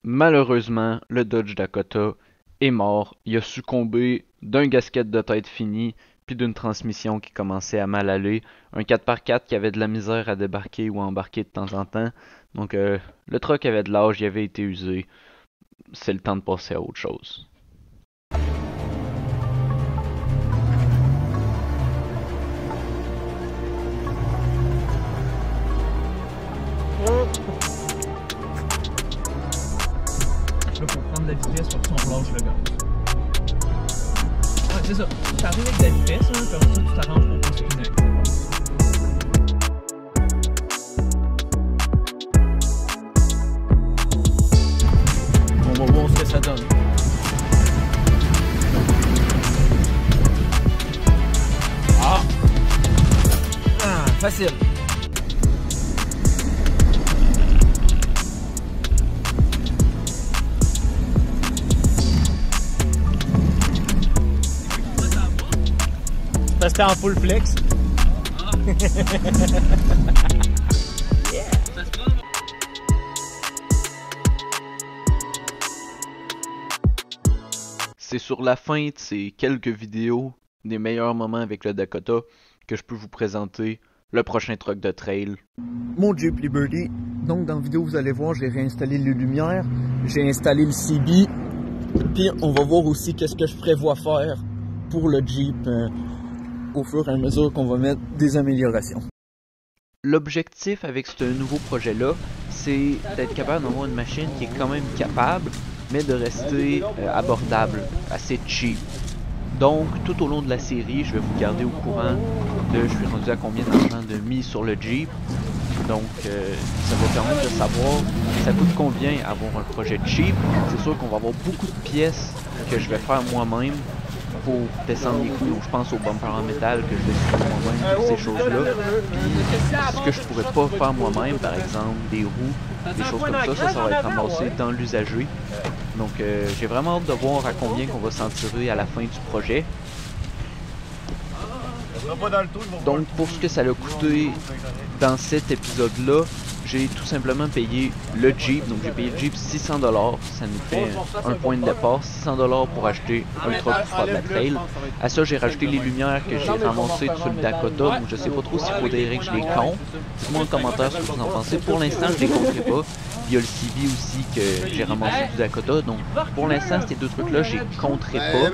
Malheureusement, le Dodge Dakota est mort. Il a succombé d'un gasket de tête fini, puis d'une transmission qui commençait à mal aller. Un 4x4 qui avait de la misère à débarquer ou à embarquer de temps en temps. Donc le truck avait de l'âge, il avait été usé. C'est le temps de passer à autre chose. Là, pour prendre de la vitesse, sur son relâche le gaz. Ouais, c'est ça. Tu arrives avec de la vitesse, hein, puis après ça, tu t'arranges pour pas spinner. On va voir ce que ça donne. Ah, facile. Parce que t'es en full flex. C'est sur la fin de ces quelques vidéos des meilleurs moments avec le Dakota que je peux vous présenter le prochain truck de trail. Mon Jeep Liberty. Donc dans la vidéo vous allez voir, j'ai réinstallé les lumières, j'ai installé le CB, puis on va voir aussi qu'est-ce que je prévois faire pour le Jeep au fur et à mesure qu'on va mettre des améliorations. L'objectif avec ce nouveau projet-là, c'est d'être capable d'avoir une machine qui est quand même capable, mais de rester abordable, assez cheap. Donc, tout au long de la série, je vais vous garder au courant de je suis rendu à combien d'argent de mis sur le Jeep. Donc, ça va permettre de savoir ça coûte combien avoir un projet cheap. C'est sûr qu'on va avoir beaucoup de pièces que je vais faire moi-même pour descendre les coûts. Donc, je pense au bumper en métal que je vais faire moi-même, toutes ces choses-là. Puis, ce que je pourrais pas faire moi-même, par exemple, des roues, des choses comme ça va être ramassé dans l'usager. Donc j'ai vraiment hâte de voir à combien qu'on va s'en tirer à la fin du projet. Donc pour ce que ça a coûté dans cet épisode-là, j'ai tout simplement payé le Jeep. Donc j'ai payé le Jeep 600$. Ça nous fait un point de départ. 600$ pour acheter un truck pour faire de la trail. À ça, j'ai rajouté les lumières que j'ai ramassées sur le Dakota. Donc je sais pas trop s'il faudrait que je les compte. Dites-moi en commentaire ce que vous en pensez. Pour l'instant, je les compterai pas. Il y a le CB aussi que j'ai ramassé du Dakota. Donc pour l'instant, ces deux trucs-là, je les compterai pas.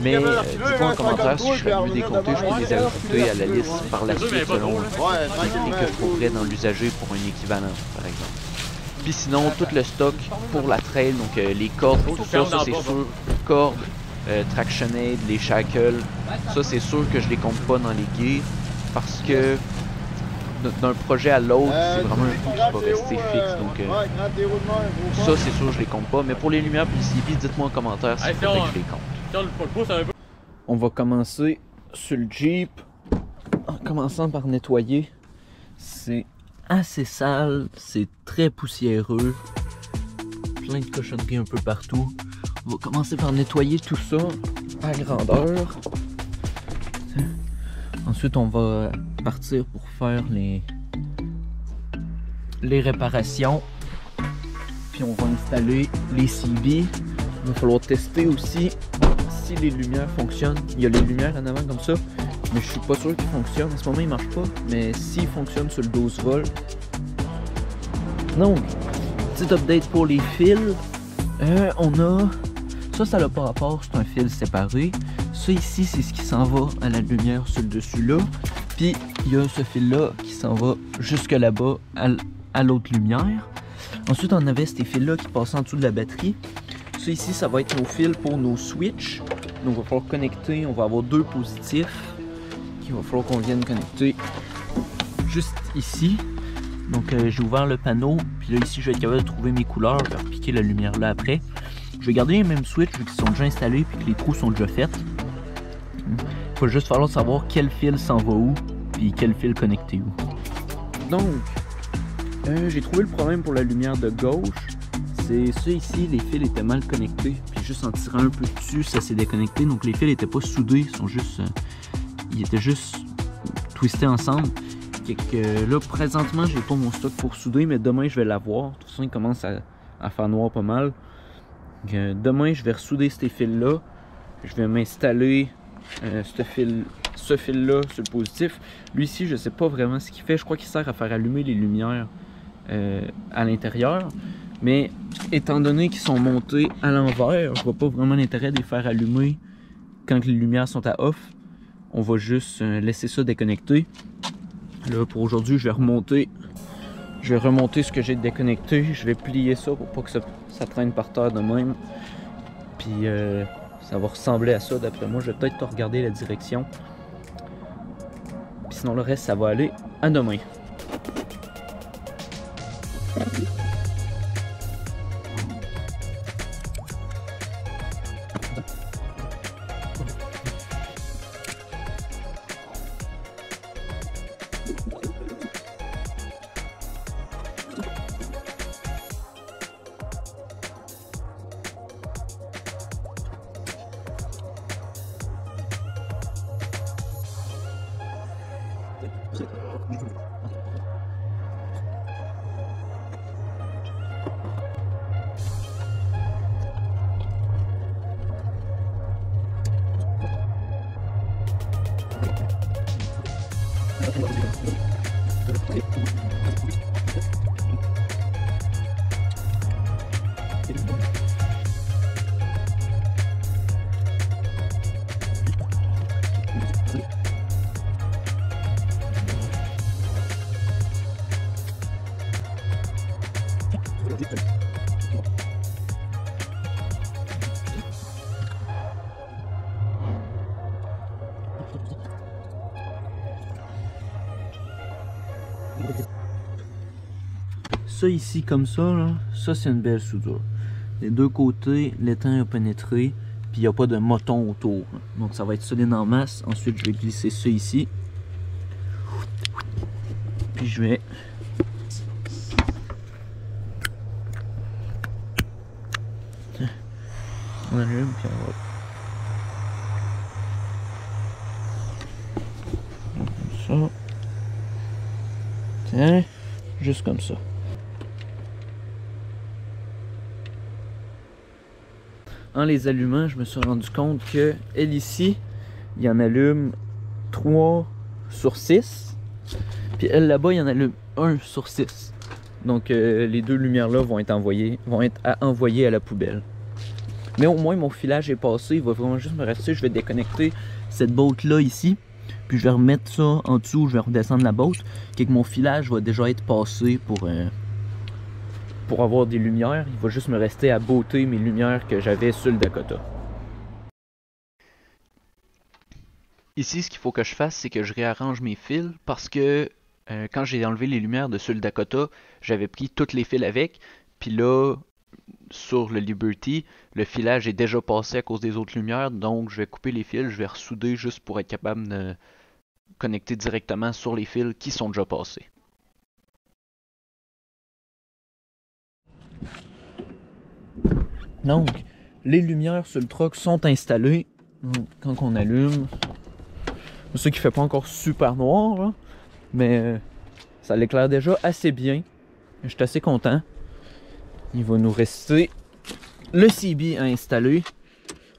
Mais dites-moi en commentaire si je serais mieux décompter. Je peux les ajouter à la liste par la suite selon les que je trouverais dans l'usager pour un équivalent, par exemple. Puis sinon, tout le stock pour la trail, donc les cordes, tout ça, c'est sûr. Cordes, traction aid, les shackles, ça c'est sûr que je les compte pas dans les gears parce que d'un projet à l'autre, c'est vraiment un coût qui va rester fixe. Donc ça c'est sûr je les compte pas. Mais pour les lumières puis le CB, dites-moi en commentaire s'il faudrait que je les compte. On va commencer sur le Jeep en commençant par nettoyer. C'est assez sale, c'est très poussiéreux, plein de cochonneries un peu partout. On va commencer par nettoyer tout ça à grandeur. Ensuite on va partir pour faire les réparations. Puis on va installer les CB. Il va falloir tester aussi si les lumières fonctionnent. Il y a les lumières en avant comme ça, mais je suis pas sûr qu'ils fonctionnent. En ce moment, ils marchent pas, mais s'ils fonctionnent sur le 12 volts. Donc, petit update pour les fils. On a... Ça n'a pas rapport, c'est un fil séparé. Ça ici, c'est ce qui s'en va à la lumière sur le dessus là. Puis, il y a ce fil-là qui s'en va jusque là-bas à l'autre lumière. Ensuite, on avait ces fils-là qui passent en dessous de la batterie. Ça ici, ça va être nos fils pour nos switches. Donc, il va falloir connecter. On va avoir deux positifs qu'il va falloir qu'on vienne connecter juste ici. Donc, j'ai ouvert le panneau. Puis là, ici, je vais être capable de trouver mes couleurs. Je vais repiquer la lumière là après. Je vais garder les mêmes switches vu qu'ils sont déjà installés puis que les trous sont déjà faits. Il va juste falloir savoir quel fil s'en va où puis quel fil connecter où. Donc, j'ai trouvé le problème pour la lumière de gauche. C'est ça ici, les fils étaient mal connectés. Puis juste en tirant un peu dessus, ça s'est déconnecté. Donc les fils n'étaient pas soudés, ils sont juste, ils étaient juste twistés ensemble. Là, présentement, j'ai pas mon stock pour souder, mais demain, je vais l'avoir. De toute façon, il commence à à faire noir pas mal. Demain, je vais ressouder ces fils-là. Je vais m'installer ce fil-là sur le positif. Lui ici, je sais pas vraiment ce qu'il fait. Je crois qu'il sert à faire allumer les lumières à l'intérieur. Mais étant donné qu'ils sont montés à l'envers, je vois pas vraiment l'intérêt de les faire allumer quand les lumières sont à off. On va juste laisser ça déconnecter. Là, pour aujourd'hui, je vais remonter ce que j'ai déconnecté. Je vais plier ça pour pas que ça traîne par terre de même. Puis ça va ressembler à ça d'après moi. Je vais peut-être regarder la direction. Puis sinon le reste, ça va aller à demain. Ça ici comme ça, là, ça c'est une belle soudure. Les deux côtés, l'étain a pénétré, puis il n'y a pas de moton autour. Donc ça va être solide en masse. Ensuite je vais glisser ça ici. Puis je vais on allume puis on va comme ça. Tiens, juste comme ça. En les allumant, je me suis rendu compte que elle ici, il y en allume 3 sur 6. Puis elle là-bas, il y en allume 1 sur 6. Donc les deux lumières-là vont être envoyées à la poubelle. Mais au moins mon filage est passé, il va vraiment juste me rester. Je vais déconnecter cette botte-là ici. Puis je vais remettre ça en dessous, je vais redescendre la botte. Que mon filage va déjà être passé pour avoir des lumières. Il va juste me rester à botter mes lumières que j'avais sur le Dakota. Ici, ce qu'il faut que je fasse, c'est que je réarrange mes fils parce que quand j'ai enlevé les lumières de sur le Dakota, j'avais pris tous les fils avec. Puis là, sur le Liberty, le filage est déjà passé à cause des autres lumières. Donc, je vais couper les fils, je vais ressouder juste pour être capable de connecter directement sur les fils qui sont déjà passés. Donc, les lumières sur le truck sont installées. Donc, quand on allume, c'est ça qui fait pas encore super noir, là, mais ça l'éclaire déjà assez bien. Je suis assez content. Il va nous rester le CB à installer.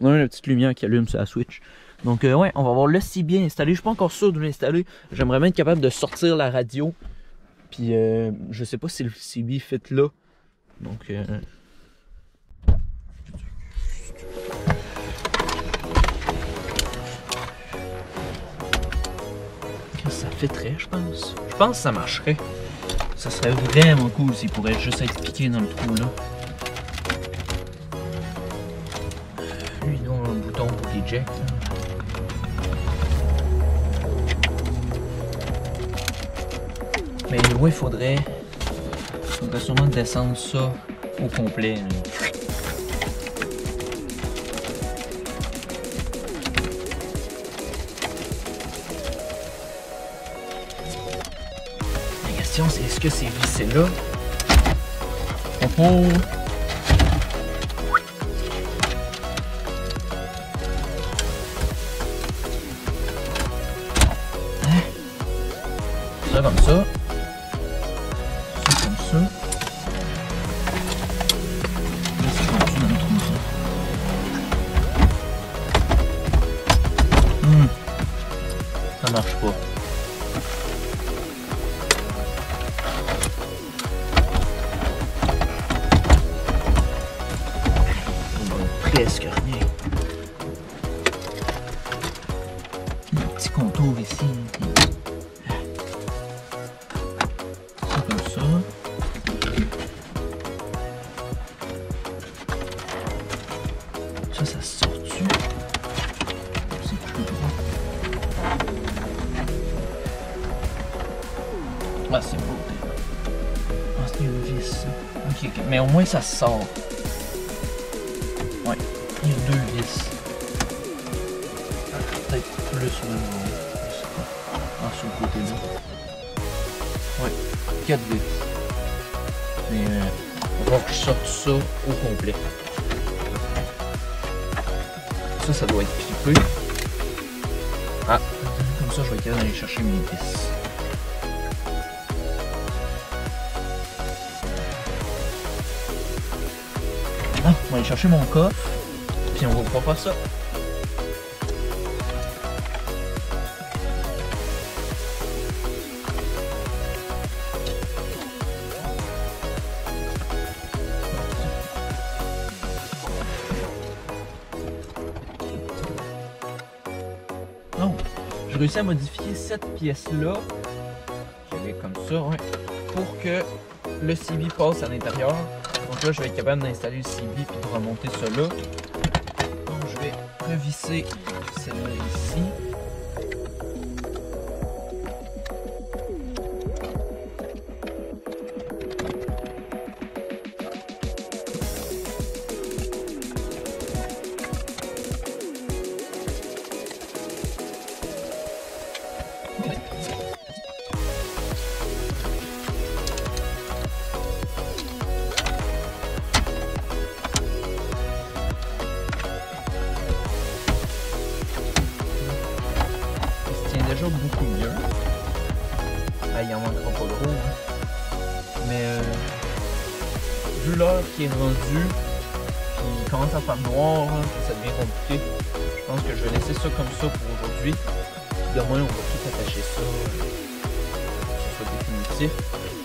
On a la petite lumière qui allume sur la switch. Donc ouais, on va avoir le CB installé. Je suis pas encore sûr de l'installer. J'aimerais bien être capable de sortir la radio. Puis je sais pas si le CB fit là. Donc ça fitterait, je pense. Je pense que ça marcherait. Ça serait vraiment cool s'il pourrait juste être piqué dans le trou là. Lui, il a un bouton pour eject. Mais ouais, il faudrait sûrement descendre ça au complet. Là. La question c'est est-ce que c'est vissé là? Oh. Hein? Ça comme ça. Ça comme ça. marche pas. Presque rien. Un petit contour ici. Ça comme ça. Ça se sort-tu? C'est plus gros. Ah, c'est beau. Ah, c'est une vis. Ok, ok. Mais au moins ça sort. Ouais, il y a 2 vis. Peut-être plus même. Je sais pas. Ah, sur le côté là. Ouais, 4 vis. Mais on va voir que je sorte ça au complet. Ça doit être clippé. Ah, comme ça je vais être capable d'aller chercher mes vis. Ah, on va aller chercher mon coffre. Puis on va pouvoir faire ça. Non, j'ai réussi à modifier cette pièce-là. J'avais comme ça, ouais, pour que le CB passe à l'intérieur. Donc là, je vais être capable d'installer le CB puis de remonter cela. Donc je vais revisser celle-là ici. Déjà beaucoup mieux. Ah, il en manquera pas gros. Hein. Mais vu l'heure qui est rendue, puis il commence à faire noir, hein, puis ça devient compliqué, je pense que je vais laisser ça comme ça pour aujourd'hui. Demain, on va tout attacher ça, que ce soit définitif.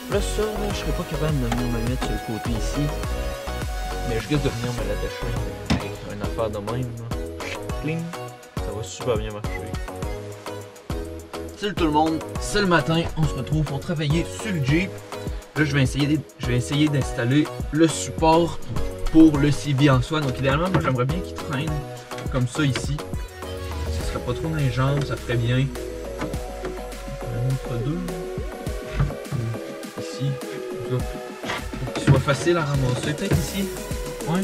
Là, ça, là, je serais pas capable de venir me le mettre sur le côté ici. Mais je risque de venir me l'attacher avec une affaire de même. Cling! Ça va super bien marcher. Salut tout le monde, c'est le matin, on se retrouve pour travailler sur le Jeep. Là, je vais essayer d'installer le support pour le CB en soi. Donc idéalement, moi j'aimerais bien qu'il traîne comme ça ici. Ce serait pas trop dans les jambes, ça ferait bien. Entre deux. Ici, pour qu'il soit facile à ramasser. Peut-être ici. Ouais.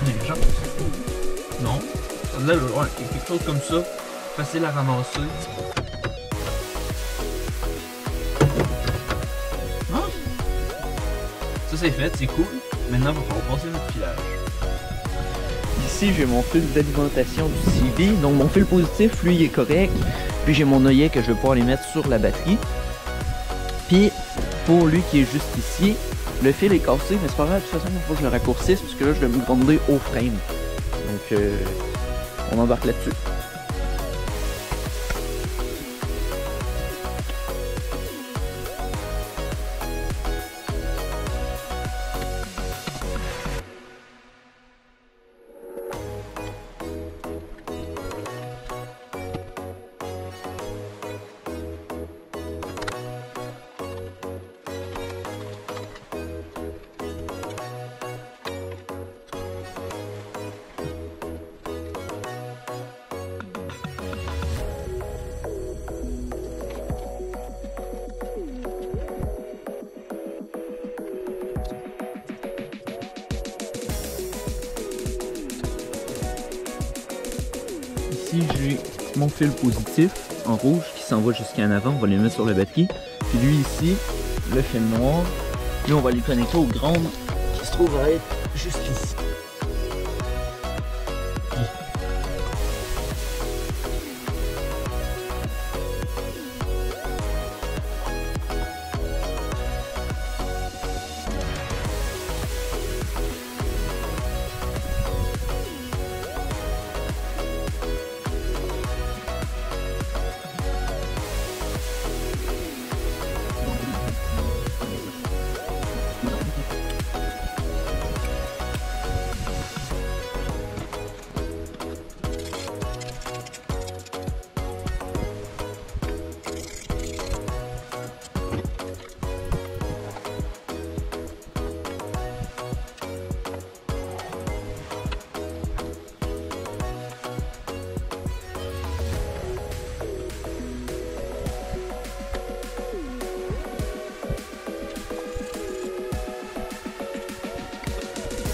Dans les jambes. Non. Ça là, ouais, quelque chose comme ça. Facile à ramasser. Ah. Ça c'est fait, c'est cool. Maintenant, il va falloir passer notre filage. Ici, j'ai mon fil d'alimentation du CB. Donc, mon fil positif, lui, il est correct. Puis, j'ai mon œillet que je vais pouvoir les mettre sur la batterie. Puis, pour lui qui est juste ici, le fil est cassé. Mais c'est pas grave, de toute façon, il faut que je le raccourcisse. Parce que là, je vais me gronder au frame. Donc, on embarque là-dessus. Ici, j'ai mon fil positif en rouge qui s'en va jusqu'en avant. On va les mettre sur la batterie. Puis lui ici, le fil noir. Lui, on va les connecter au grand qui se trouve à être juste ici.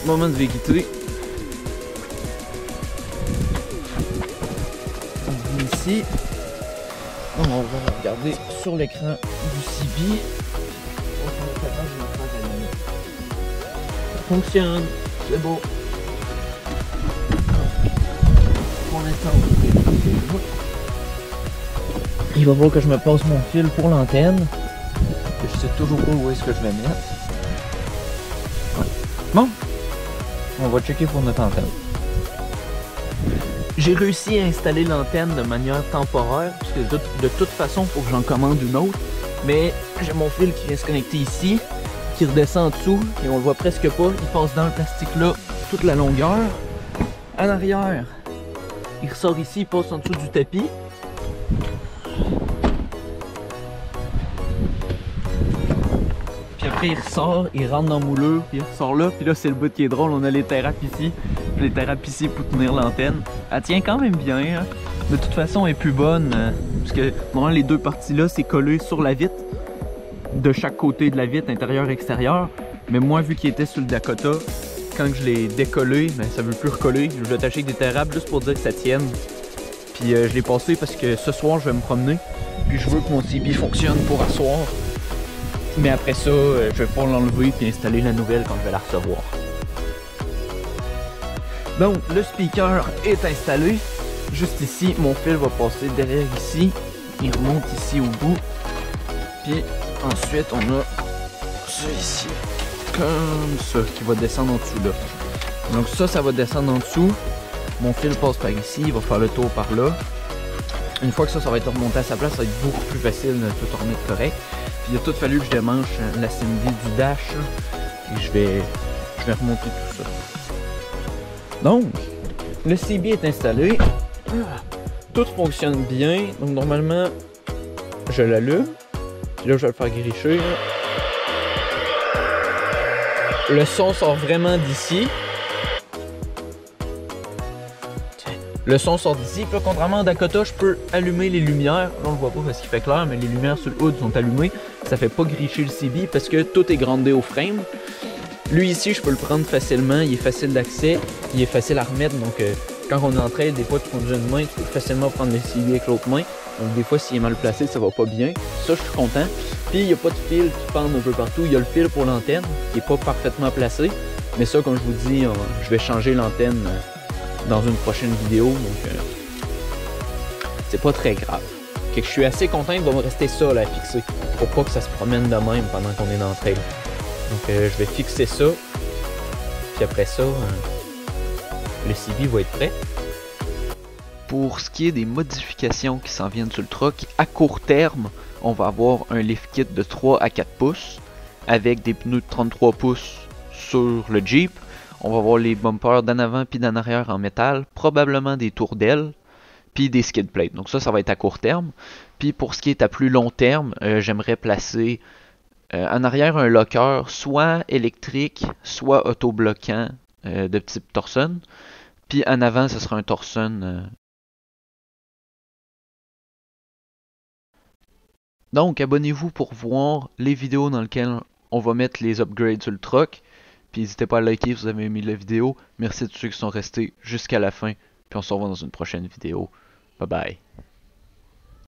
moment de vérité. On vient ici. On va regarder sur l'écran du CB. Ça fonctionne. C'est beau. Pour l'instant, il va falloir que je me passe mon fil pour l'antenne. Je sais toujours pas où est-ce que je vais mettre. Bon, on va checker pour notre antenne. J'ai réussi à installer l'antenne de manière temporaire, parce que de toute façon, il faut que j'en commande une autre. Mais j'ai mon fil qui vient se connecter ici, qui redescend en dessous, et on le voit presque pas. Il passe dans le plastique là, toute la longueur. En arrière, il ressort ici, il passe en dessous du tapis. Puis après il ressort, il rentre dans le mouleur, puis il ressort là, puis là c'est le bout qui est drôle, on a les terrapes ici, les terrapes ici pour tenir l'antenne. Elle tient quand même bien, hein. De toute façon elle est plus bonne, parce que normalement les deux parties là c'est collé sur la vitre, de chaque côté de la vitre, intérieur-extérieur. Mais moi vu qu'il était sur le Dakota, quand je l'ai décollé, ben, ça veut plus recoller, je l'ai attaché avec des terrapes juste pour dire que ça tienne. Puis je l'ai passé parce que ce soir je vais me promener, puis je veux que mon CB fonctionne pour à soir. Mais après ça, je vais pouvoir l'enlever et installer la nouvelle quand je vais la recevoir. Donc, le speaker est installé. Juste ici, mon fil va passer derrière ici. Il remonte ici au bout. Puis ensuite, on a ça ici, comme ça, qui va descendre en dessous là. Donc ça va descendre en dessous. Mon fil passe par ici, il va faire le tour par là. Une fois que ça va être remonté à sa place, ça va être beaucoup plus facile de tout remettre correct. Puis il a tout fallu que je démanche l'assembly du dash. Et je vais remonter tout ça. Donc, le CB est installé. Tout fonctionne bien. Donc normalement, je l'allume. Puis là, je vais le faire gricher. Le son sort vraiment d'ici. Le son sort d'ici, puis là, contrairement à Dakota, je peux allumer les lumières. Là, on le voit pas parce qu'il fait clair, mais les lumières sur le hood sont allumées. Ça fait pas gricher le CB parce que tout est grandé au frame. Lui ici, je peux le prendre facilement, il est facile d'accès, il est facile à remettre. Donc quand on est en trail, des fois tu conduis une main, tu peux facilement prendre le CB avec l'autre main. Donc des fois s'il est mal placé, ça va pas bien. Ça, je suis content. Puis il n'y a pas de fil qui pend un peu partout. Il y a le fil pour l'antenne qui est pas parfaitement placé. Mais ça, comme je vous dis, je vais changer l'antenne dans une prochaine vidéo, donc c'est pas très grave. Que je suis assez content, il va me rester ça là à fixer, pour pas que ça se promène de même pendant qu'on est dans le trail. Donc je vais fixer ça, puis après ça, le CB va être prêt. Pour ce qui est des modifications qui s'en viennent sur le truck, à court terme, on va avoir un lift kit de 3 à 4 pouces, avec des pneus de 33 pouces sur le Jeep. On va voir les bumpers d'en avant puis d'en arrière en métal, probablement des tours d'ailes, puis des skid plates. Donc ça va être à court terme. Puis pour ce qui est à plus long terme, j'aimerais placer en arrière un locker, soit électrique, soit autobloquant de type Torsen. Puis en avant, ce sera un Torsen. Donc abonnez-vous pour voir les vidéos dans lesquelles on va mettre les upgrades sur le truck. Puis n'hésitez pas à liker si vous avez aimé la vidéo. Merci à tous ceux qui sont restés jusqu'à la fin. Puis on se revoit dans une prochaine vidéo. Bye bye.